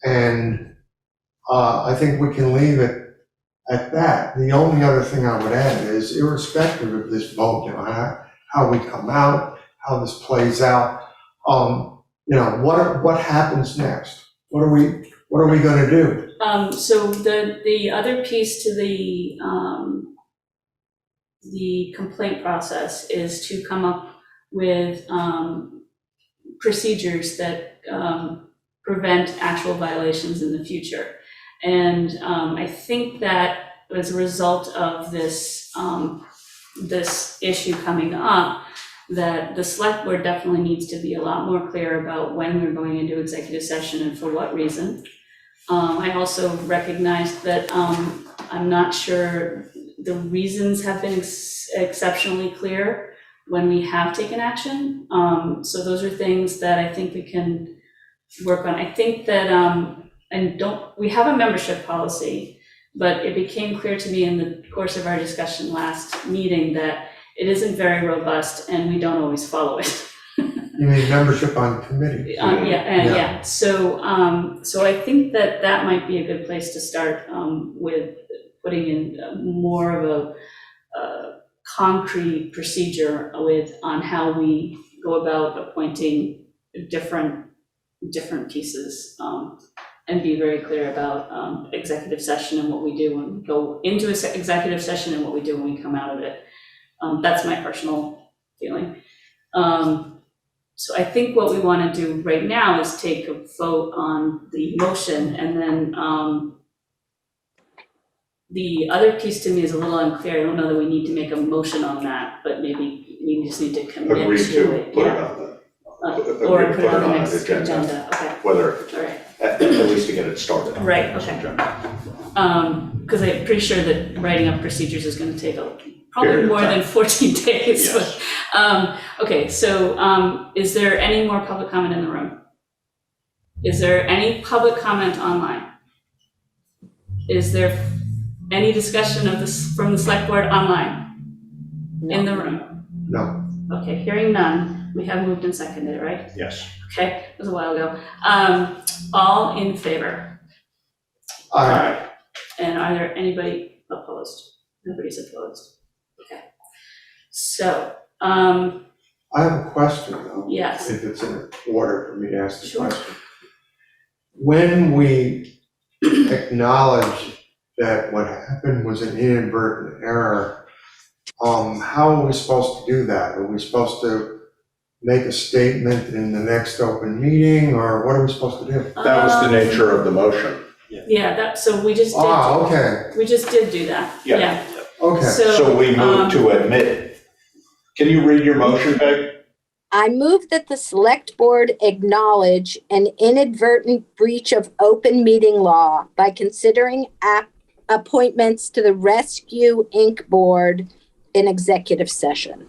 And I think we can leave it at that. The only other thing I would add is, irrespective of this vote, how we come out, how this plays out, what happens next? What are we going to do? So the other piece to the complaint process is to come up with procedures that prevent actual violations in the future. And I think that as a result of this issue coming up, that the select board definitely needs to be a lot more clear about when we're going into executive session and for what reason. I also recognize that I'm not sure the reasons have been exceptionally clear when we have taken action. So those are things that I think we can work on. I think that, we have a membership policy, but it became clear to me in the course of our discussion last meeting that it isn't very robust and we don't always follow it. You mean membership on committee? Yeah. So I think that might be a good place to start with putting in more of a concrete procedure on how we go about appointing different pieces, and be very clear about executive session and what we do when we go into executive session and what we do when we come out of it. That's my personal feeling. So I think what we want to do right now is take a vote on the motion, and then the other piece to me is a little unclear. I don't know that we need to make a motion on that, but maybe we just need to commit Agree to to it. put it Yeah. on the, Or agree to put it on the the next agenda. Okay, whether, all right. at least to get it started. on the Right, next okay. agenda. Because I'm pretty sure that writing up procedures is going to take probably Period of more than time. 14 days. Yes. Okay, so is there any more public comment in the room? Is there any public comment online? Is there any discussion of this from the select board online in the room? No. Okay, hearing none, we have moved and seconded, right? Yes. Okay, it was a while ago. All in favor? I, And are there anybody opposed? Nobody's opposed. Okay. So, I have a question though. yes. If it's in order for me to ask the Sure. question. When we acknowledge that what happened was an inadvertent error, how are we supposed to do that? Are we supposed to make a statement in the next open meeting, or what are we supposed to do? That was the nature of the motion. Yeah, so we just did. Okay, We just did do that. Yeah. okay. So we move to admit. Can you read your motion, Peg? I move that the select board acknowledge an inadvertent breach of open meeting law by considering appointments to the Rescue Inc. board in executive session.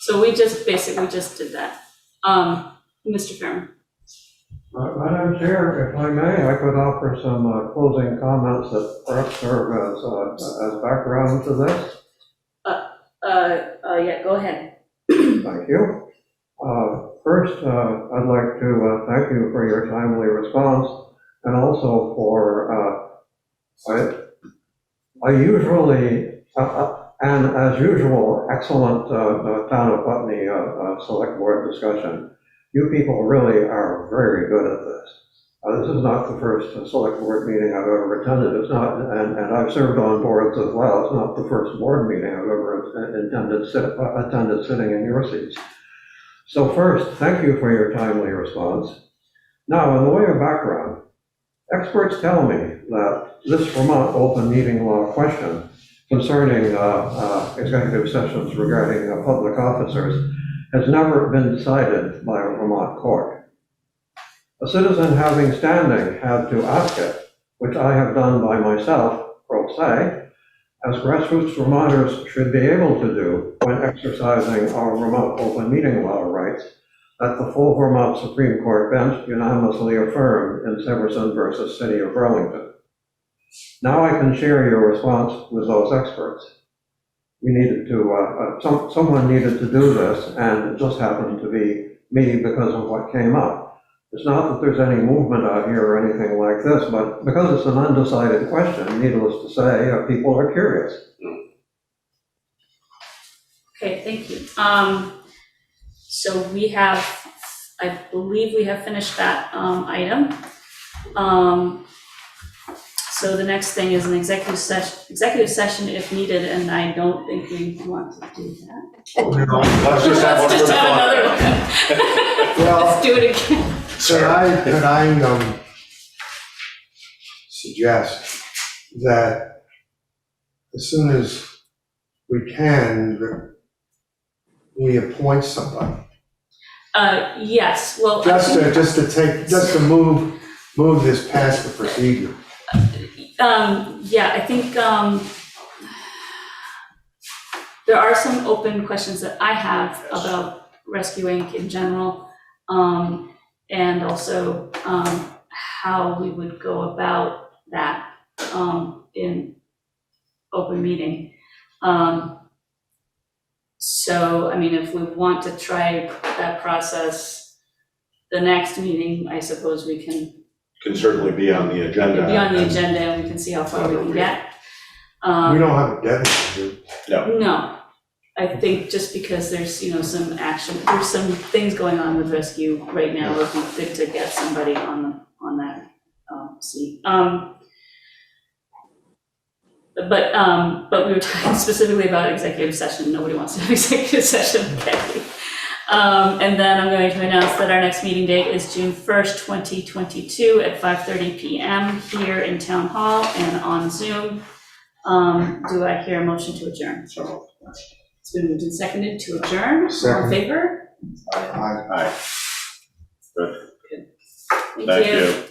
So we just basically just did that. Mr. Fairman. Madam Chair, if I may, I could offer some closing comments that perhaps serve as background to this. Yeah, go ahead. Thank you. First, I'd like to thank you for your timely response, and also for, I usually, and as usual, excellent Town of Putney Select Board discussion. You people really are very good at this. This is not the first Select Board meeting I've ever attended. It's not, and I've served on boards as well. It's not the first board meeting I've ever attended sitting in your seats. So first, thank you for your timely response. Now, in the way of background, experts tell me that this Vermont open meeting law question concerning executive sessions regarding public officers has never been decided by a Vermont court. A citizen having standing had to ask it, which I have done by myself, pro se, as grassroots Vermonters should be able to do when exercising our Vermont open meeting law rights that the full Vermont Supreme Court bench unanimously affirmed in Severson versus City of Burlington. Now I can share your response with those experts. We needed to, someone needed to do this, and it just happened to be me because of what came up. It's not that there's any movement out here or anything like this, but because it's an undecided question, needless to say, people are curious. Okay, thank you. So we have, I believe we have finished that item. So the next thing is an executive session if needed, and I don't think we want to do that. Let's just have one Let's for just the have fun. another one. Well, Let's do it again. Could I suggest that as soon as we can, that we appoint somebody? Yes, well. I think- Just to move this past the procedure. Yeah, I think there are some open questions that I have about Rescue Inc. in general, and also how we would go about that in open meeting. So, I mean, if we want to try that process, the next meeting, I suppose we can Can certainly be on the agenda. be on the and- agenda and we can see how far we can get. We don't have a deadline, do we? No, I think just because there's, some action, there's some things going on with rescue right now, it would be good to get somebody on that seat. But we were talking specifically about executive session. Nobody wants to have executive session, okay? And then I'm going to announce that our next meeting date is June 1st, 2022 at 5:30 p.m. here in Town Hall and on Zoom. Do I hear a motion to adjourn? So, It's been moved and seconded to adjourn. All in Second. favor? Aye. aye. Good. Thank Thank you. you.